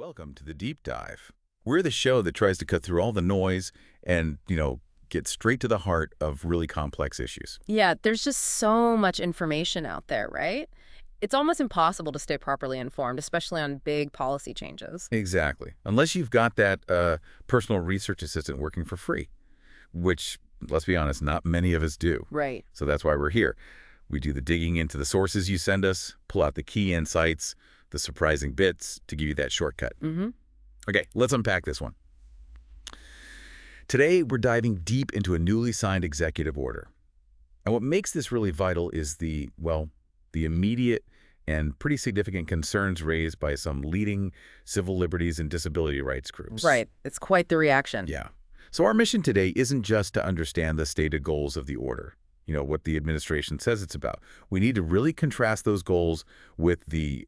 Welcome to the Deep Dive. We're the show that tries to cut through all the noise and, get straight to the heart of really complex issues. Yeah, there's just so much information out there, right? It's almost impossible to stay properly informed, especially on big policy changes. Exactly. Unless you've got that personal research assistant working for free, which, let's be honest, not many of us do. Right. So that's why we're here. We do the digging into the sources you send us, pull out the key insights, the surprising bits to give you that shortcut. Mm-hmm. Okay, let's unpack this one. Today, we're diving deep into a newly signed executive order. And what makes this really vital is the immediate and pretty significant concerns raised by some leading civil liberties and disability rights groups. Right. It's quite the reaction. Yeah. So our mission today isn't just to understand the stated goals of the order, what the administration says it's about. We need to really contrast those goals with the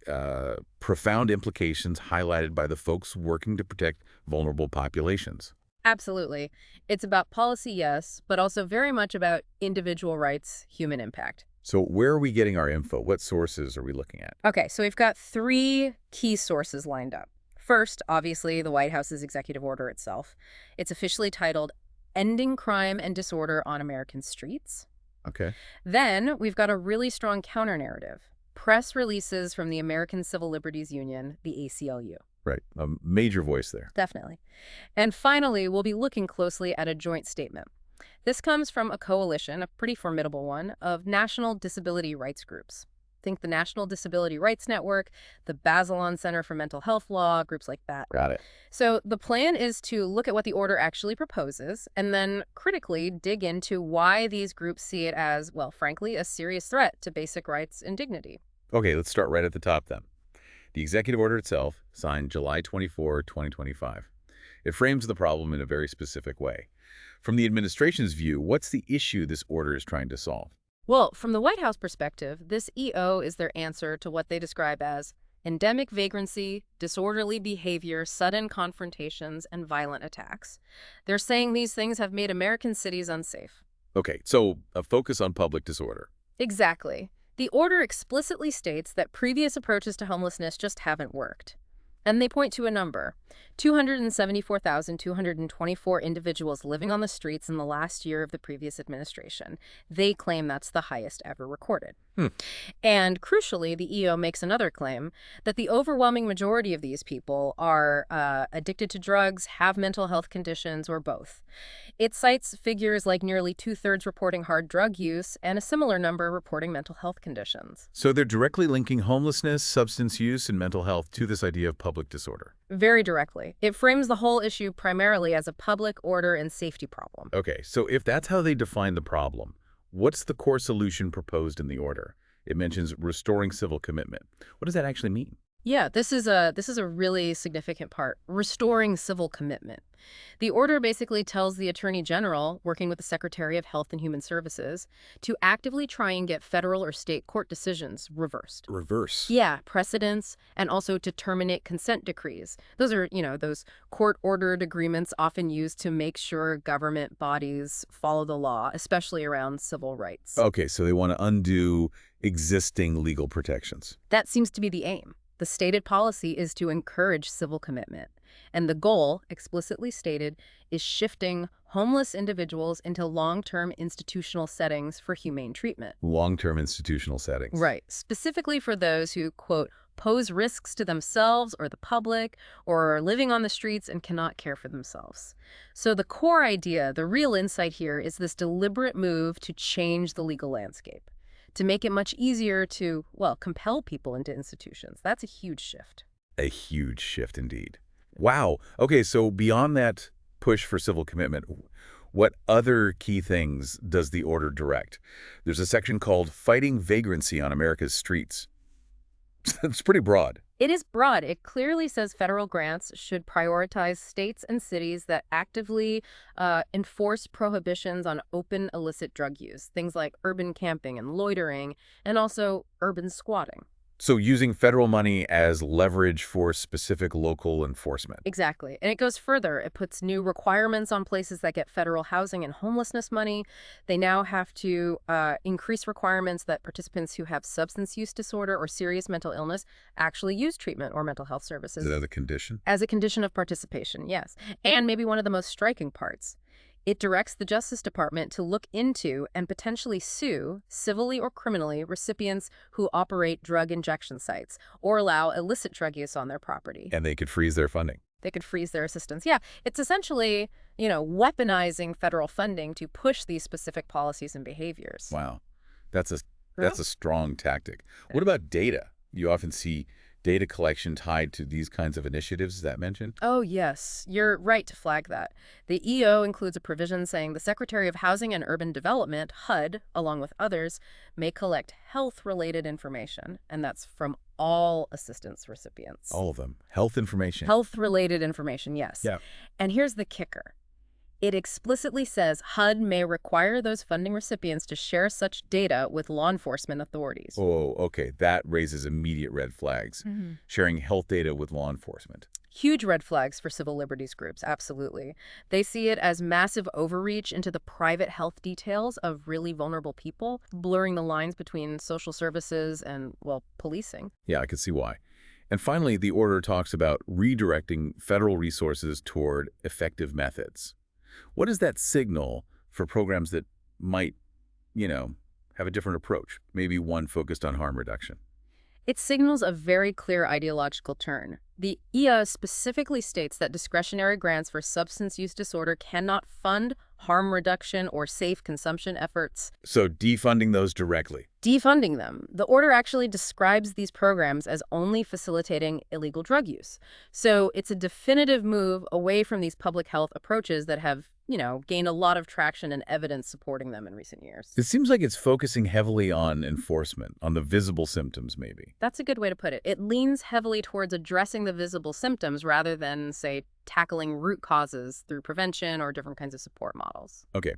profound implications highlighted by the folks working to protect vulnerable populations. Absolutely. It's about policy, yes, but also very much about individual rights, human impact. So where are we getting our info? What sources are we looking at? Okay, so we've got three key sources lined up. First, obviously, the White House's executive order itself. It's officially titled Ending Crime and Disorder on American Streets. Okay. Then we've got a really strong counter-narrative. Press releases from the American Civil Liberties Union, the ACLU. Right. A major voice there. Definitely. And finally, we'll be looking closely at a joint statement. This comes from a coalition, a pretty formidable one, of national disability rights groups. Think the National Disability Rights Network, the Bazelon Center for Mental Health Law, groups like that. Got it. So the plan is to look at what the order actually proposes and then critically dig into why these groups see it as, well, frankly, a serious threat to basic rights and dignity. Okay, let's start right at the top then. The executive order itself, signed July 24, 2025. It frames the problem in a very specific way. From the administration's view, what's the issue this order is trying to solve? Well, from the White House perspective, this EO is their answer to what they describe as endemic vagrancy, disorderly behavior, sudden confrontations, and violent attacks. They're saying these things have made American cities unsafe. Okay, so a focus on public disorder. Exactly. The order explicitly states that previous approaches to homelessness just haven't worked. And they point to a number, 274,224 individuals living on the streets in the last year of the previous administration. They claim that's the highest ever recorded. And crucially, the EO makes another claim that the overwhelming majority of these people are addicted to drugs, have mental health conditions, or both. It cites figures like nearly 2/3 reporting hard drug use and a similar number reporting mental health conditions. So they're directly linking homelessness, substance use, and mental health to this idea of public disorder. Very directly. It frames the whole issue primarily as a public order and safety problem. Okay, so if that's how they define the problem, what's the core solution proposed in the order? It mentions restoring civil commitment. What does that actually mean? Yeah, this is a really significant part, restoring civil commitment. The order basically tells the Attorney General, working with the Secretary of Health and Human Services, to actively try and get federal or state court decisions reversed. Reverse. Yeah, precedents, and also to terminate consent decrees. Those are, those court-ordered agreements often used to make sure government bodies follow the law, especially around civil rights. Okay, so they want to undo existing legal protections. That seems to be the aim. The stated policy is to encourage civil commitment. And the goal, explicitly stated, is shifting homeless individuals into long-term institutional settings for humane treatment. Long-term institutional settings. Right. Specifically for those who, quote, pose risks to themselves or the public, or are living on the streets and cannot care for themselves. So the core idea, the real insight here, is this deliberate move to change the legal landscape, to make it much easier to, compel people into institutions. That's a huge shift. A huge shift indeed. Wow. Okay, so beyond that push for civil commitment, what other key things does the order direct? There's a section called Fighting Vagrancy on America's Streets. It's pretty broad. It is broad. It clearly says federal grants should prioritize states and cities that actively enforce prohibitions on open illicit drug use, things like urban camping and loitering, and also urban squatting. So using federal money as leverage for specific local enforcement. Exactly. And it goes further. It puts new requirements on places that get federal housing and homelessness money. They now have to increase requirements that participants who have substance use disorder or serious mental illness actually use treatment or mental health services. Is that a condition? As a condition of participation, yes. And maybe one of the most striking parts. It directs the Justice Department to look into and potentially sue, civilly or criminally, recipients who operate drug injection sites or allow illicit drug use on their property. And they could freeze their funding. They could freeze their assistance. Yeah, it's essentially, weaponizing federal funding to push these specific policies and behaviors. Wow. That's a strong tactic. What about data? You often see data collection tied to these kinds of initiatives. Is that mentioned? Oh, yes. You're right to flag that. The EO includes a provision saying the Secretary of Housing and Urban Development, HUD, along with others, may collect health-related information, and that's from all assistance recipients. All of them. Health information. Health-related information, yes. Yeah. And here's the kicker. It explicitly says HUD may require those funding recipients to share such data with law enforcement authorities. Oh, okay. That raises immediate red flags. Sharing health data with law enforcement. Huge red flags for civil liberties groups, absolutely. They see it as massive overreach into the private health details of really vulnerable people, blurring the lines between social services and, policing. Yeah, I can see why. And finally, the order talks about redirecting federal resources toward effective methods. What does that signal for programs that might, have a different approach, maybe one focused on harm reduction? It signals a very clear ideological turn. The EA specifically states that discretionary grants for substance use disorder cannot fund harm reduction or safe consumption efforts. So defunding those directly. Defunding them. The order actually describes these programs as only facilitating illegal drug use. So it's a definitive move away from these public health approaches that have, gained a lot of traction and evidence supporting them in recent years. It seems like it's focusing heavily on enforcement, on the visible symptoms, maybe. That's a good way to put it. It leans heavily towards addressing the visible symptoms rather than, say, tackling root causes through prevention or different kinds of support models. Okay,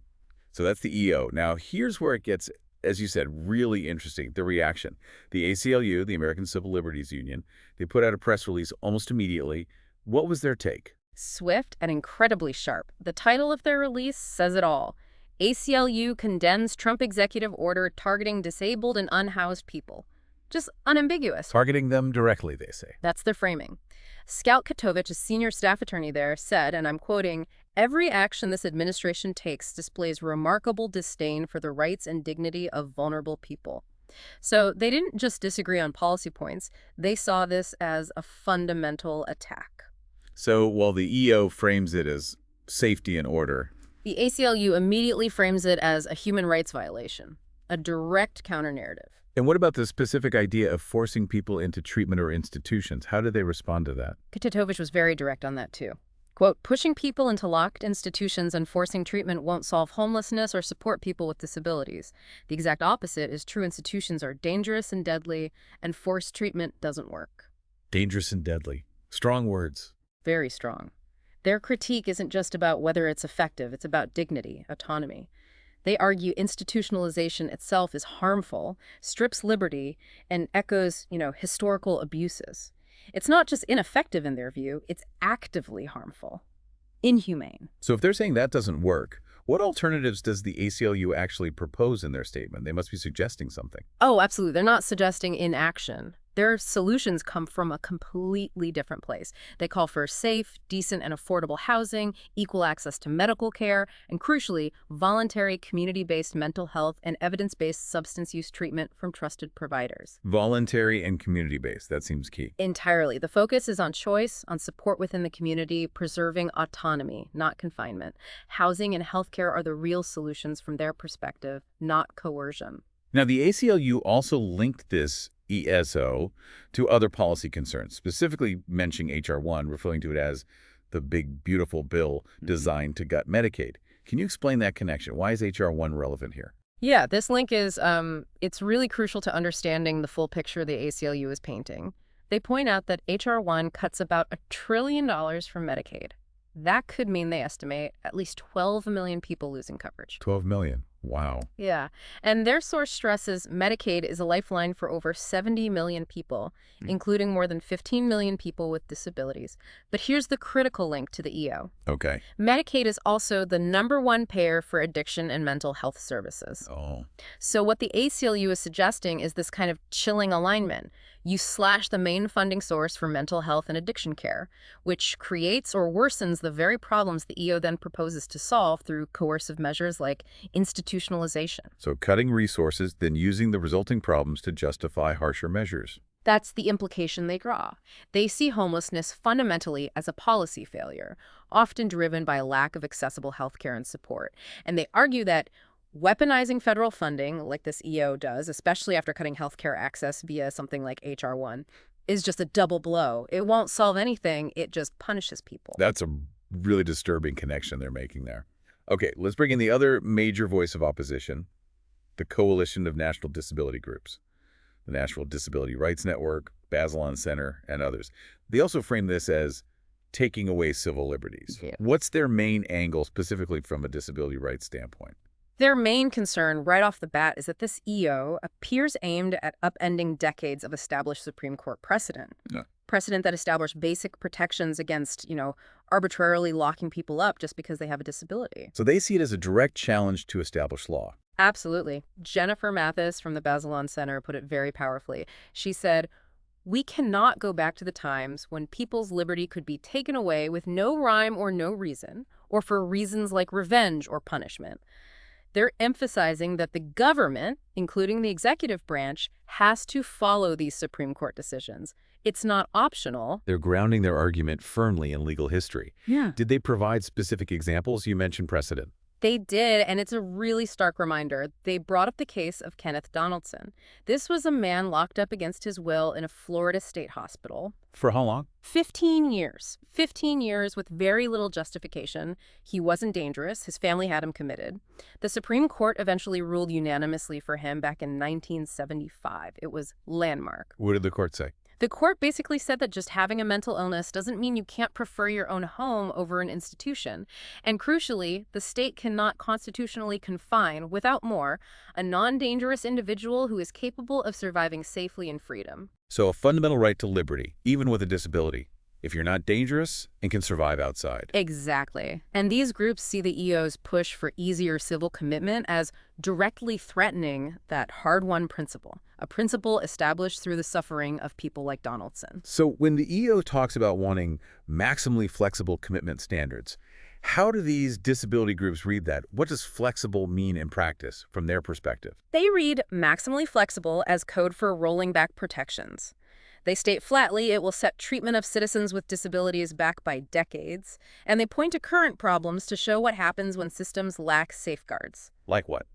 so that's the EO. Now, here's where it gets, as you said, really interesting, the reaction. The ACLU, the American Civil Liberties Union, they put out a press release almost immediately. What was their take? Swift and incredibly sharp. The title of their release says it all. ACLU condemns Trump executive order targeting disabled and unhoused people. Just unambiguous. Targeting them directly, they say. That's their framing. Scout Katovich, a senior staff attorney there, said, and I'm quoting, "Every action this administration takes displays remarkable disdain for the rights and dignity of vulnerable people." So they didn't just disagree on policy points. They saw this as a fundamental attack. So while the EO frames it as safety and order, the ACLU immediately frames it as a human rights violation, a direct counter-narrative. And what about the specific idea of forcing people into treatment or institutions? How did they respond to that? Katovich was very direct on that, too. Quote, "Pushing people into locked institutions and forcing treatment won't solve homelessness or support people with disabilities. The exact opposite is true. Institutions are dangerous and deadly, and forced treatment doesn't work." Dangerous and deadly. Strong words. Very strong. Their critique isn't just about whether it's effective, it's about dignity, autonomy. They argue institutionalization itself is harmful, strips liberty, and echoes, historical abuses. It's not just ineffective in their view, it's actively harmful. Inhumane. So if they're saying that doesn't work, what alternatives does the ACLU actually propose in their statement? They must be suggesting something. Oh, absolutely. They're not suggesting inaction. Their solutions come from a completely different place. They call for safe, decent, and affordable housing, equal access to medical care, and crucially, voluntary community-based mental health and evidence-based substance use treatment from trusted providers. Voluntary and community-based, that seems key. Entirely. The focus is on choice, on support within the community, preserving autonomy, not confinement. Housing and healthcare are the real solutions from their perspective, not coercion. Now, the ACLU also linked this ESO to other policy concerns, specifically mentioning H.R. 1, referring to it as the big, beautiful bill designed to gut Medicaid. Can you explain that connection? Why is H.R. 1 relevant here? Yeah, this link is, it's really crucial to understanding the full picture the ACLU is painting. They point out that H.R. 1 cuts about $1 trillion from Medicaid. That could mean they estimate at least 12 million people losing coverage. 12 million. Wow. Yeah. And their source stresses Medicaid is a lifeline for over 70 million people, including more than 15 million people with disabilities. But here's the critical link to the EO. Okay. Medicaid is also the #1 payer for addiction and mental health services. Oh. So what the ACLU is suggesting is this kind of chilling alignment. You slash the main funding source for mental health and addiction care, which creates or worsens the very problems the EO then proposes to solve through coercive measures like institutionalization. So cutting resources, then using the resulting problems to justify harsher measures. That's the implication they draw. They see homelessness fundamentally as a policy failure, often driven by a lack of accessible healthcare and support. And they argue that weaponizing federal funding, like this EO does, especially after cutting healthcare access via something like H.R. 1, is just a double blow. It won't solve anything, it just punishes people. That's a really disturbing connection they're making there. Okay, let's bring in the other major voice of opposition, the Coalition of National Disability Groups, the National Disability Rights Network, Bazelon Center, and others. They also frame this as taking away civil liberties. Yeah. What's their main angle, specifically from a disability rights standpoint? Their main concern right off the bat is that this EO appears aimed at upending decades of established Supreme Court precedent. Yeah. Precedent that established basic protections against, arbitrarily locking people up just because they have a disability. So they see it as a direct challenge to established law. Absolutely. Jennifer Mathis from the Bazelon Center put it very powerfully. She said, "We cannot go back to the times when people's liberty could be taken away with no rhyme or no reason, or for reasons like revenge or punishment." They're emphasizing that the government, including the executive branch, has to follow these Supreme Court decisions. It's not optional. They're grounding their argument firmly in legal history. Yeah. Did they provide specific examples? You mentioned precedent. They did, and it's a really stark reminder. They brought up the case of Kenneth Donaldson. This was a man locked up against his will in a Florida state hospital. For how long? 15 years. 15 years with very little justification. He wasn't dangerous. His family had him committed. The Supreme Court eventually ruled unanimously for him back in 1975. It was landmark. What did the court say? The court basically said that just having a mental illness doesn't mean you can't prefer your own home over an institution. And crucially, the state cannot constitutionally confine, without more, a non-dangerous individual who is capable of surviving safely in freedom. So a fundamental right to liberty, even with a disability, if you're not dangerous and can survive outside. Exactly. And these groups see the EO's push for easier civil commitment as directly threatening that hard-won principle, a principle established through the suffering of people like Donaldson. So when the EO talks about wanting maximally flexible commitment standards, how do these disability groups read that? What does flexible mean in practice from their perspective? They read maximally flexible as code for rolling back protections. They state flatly it will set treatment of citizens with disabilities back by decades, and they point to current problems to show what happens when systems lack safeguards. Like what?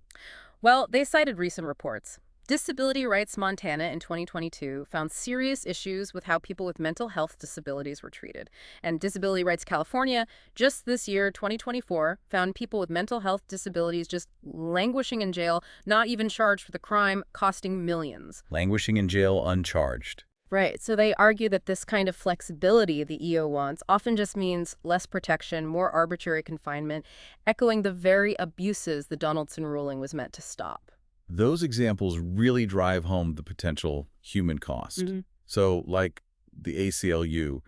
Well, they cited recent reports. Disability Rights Montana in 2022 found serious issues with how people with mental health disabilities were treated. And Disability Rights California, just this year, 2024, found people with mental health disabilities just languishing in jail, not even charged for the crime, costing millions. Languishing in jail uncharged. Right, so they argue that this kind of flexibility the EO wants often just means less protection, more arbitrary confinement, echoing the very abuses the Donaldson ruling was meant to stop. Those examples really drive home the potential human cost. So, like the ACLU,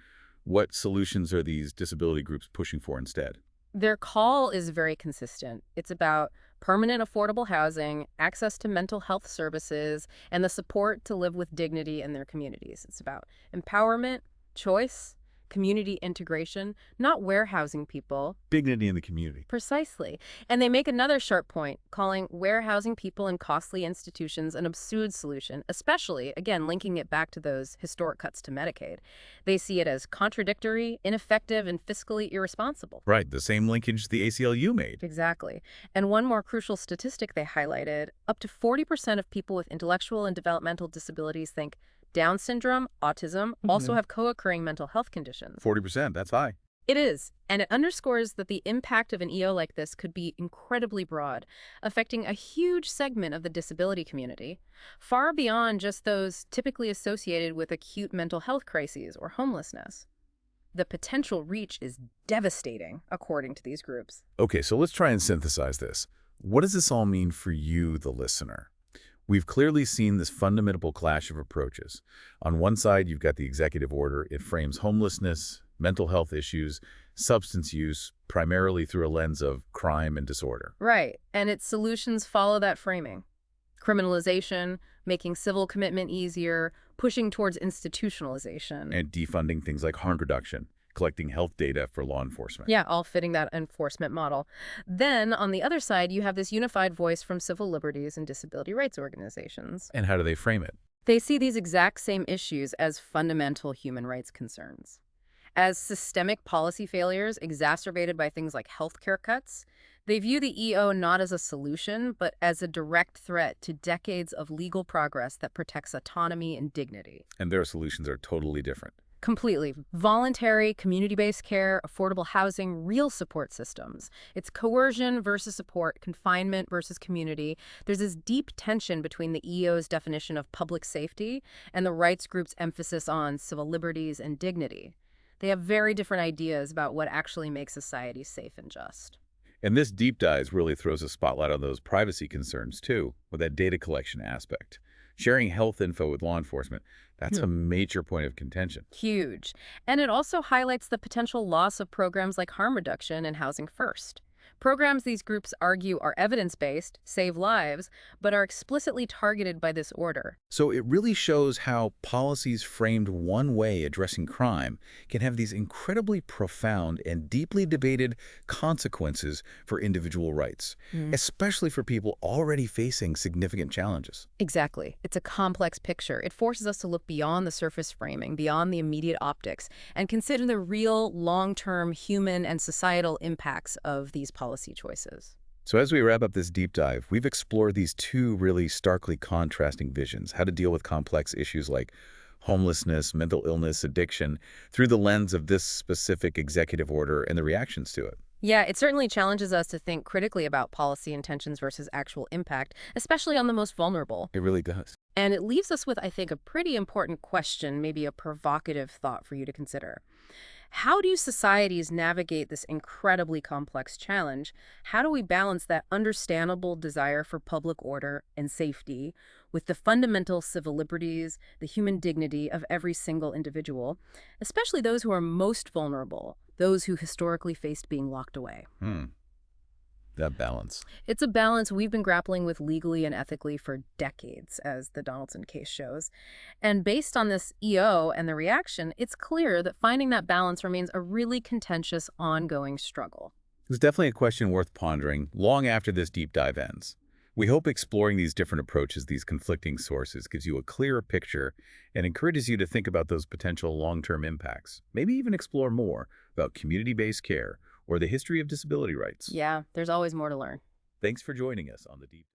what solutions are these disability groups pushing for instead? Their call is very consistent. It's about permanent affordable housing, access to mental health services, and the support to live with dignity in their communities. It's about empowerment, choice, community integration, not warehousing people. Dignity in the community. Precisely. And they make another sharp point, calling warehousing people in costly institutions an absurd solution, especially, again, linking it back to those historic cuts to Medicaid. They see it as contradictory, ineffective, and fiscally irresponsible. Right, the same linkage the ACLU made. Exactly. And one more crucial statistic they highlighted, up to 40% of people with intellectual and developmental disabilities think Down syndrome, autism, also have co-occurring mental health conditions. 40%, that's high. It is, and it underscores that the impact of an EO like this could be incredibly broad, affecting a huge segment of the disability community, far beyond just those typically associated with acute mental health crises or homelessness. The potential reach is devastating, according to these groups. Okay, so let's try and synthesize this. What does this all mean for you, the listener? We've clearly seen this fundamental clash of approaches. On one side, you've got the executive order. It frames homelessness, mental health issues, substance use, primarily through a lens of crime and disorder. Right, and its solutions follow that framing. Criminalization, making civil commitment easier, pushing towards institutionalization. And defunding things like harm reduction, collecting health data for law enforcement. Yeah, all fitting that enforcement model. Then, on the other side, you have this unified voice from civil liberties and disability rights organizations. And how do they frame it? They see these exact same issues as fundamental human rights concerns. As systemic policy failures exacerbated by things like healthcare cuts, they view the EO not as a solution, but as a direct threat to decades of legal progress that protects autonomy and dignity. And their solutions are totally different. Completely. Voluntary, community-based care, affordable housing, real support systems. It's coercion versus support, confinement versus community. There's this deep tension between the EO's definition of public safety and the rights group's emphasis on civil liberties and dignity. They have very different ideas about what actually makes society safe and just. And this deep dive really throws a spotlight on those privacy concerns, too, with that data collection aspect. Sharing health info with law enforcement, that's a major point of contention. Huge. And it also highlights the potential loss of programs like harm reduction and housing first. Programs these groups argue are evidence-based, save lives, but are explicitly targeted by this order. So it really shows how policies framed one way addressing crime can have these incredibly profound and deeply debated consequences for individual rights, especially for people already facing significant challenges. Exactly. It's a complex picture. It forces us to look beyond the surface framing, beyond the immediate optics, and consider the real, long-term human and societal impacts of these policy choices. So as we wrap up this deep dive, we've explored these two really starkly contrasting visions, how to deal with complex issues like homelessness, mental illness, addiction, through the lens of this specific executive order and the reactions to it. Yeah, it certainly challenges us to think critically about policy intentions versus actual impact, especially on the most vulnerable. It really does. And it leaves us with, I think, a pretty important question, maybe a provocative thought for you to consider. How do societies navigate this incredibly complex challenge? How do we balance that understandable desire for public order and safety with the fundamental civil liberties, the human dignity of every single individual, especially those who are most vulnerable, those who historically faced being locked away? That balance. It's a balance we've been grappling with legally and ethically for decades, as the Donaldson case shows. And based on this EO and the reaction, it's clear that finding that balance remains a really contentious, ongoing struggle. It's definitely a question worth pondering long after this deep dive ends. We hope exploring these different approaches, these conflicting sources, gives you a clearer picture and encourages you to think about those potential long-term impacts. Maybe even explore more about community-based care or the history of disability rights. Yeah, there's always more to learn. Thanks for joining us on The Deep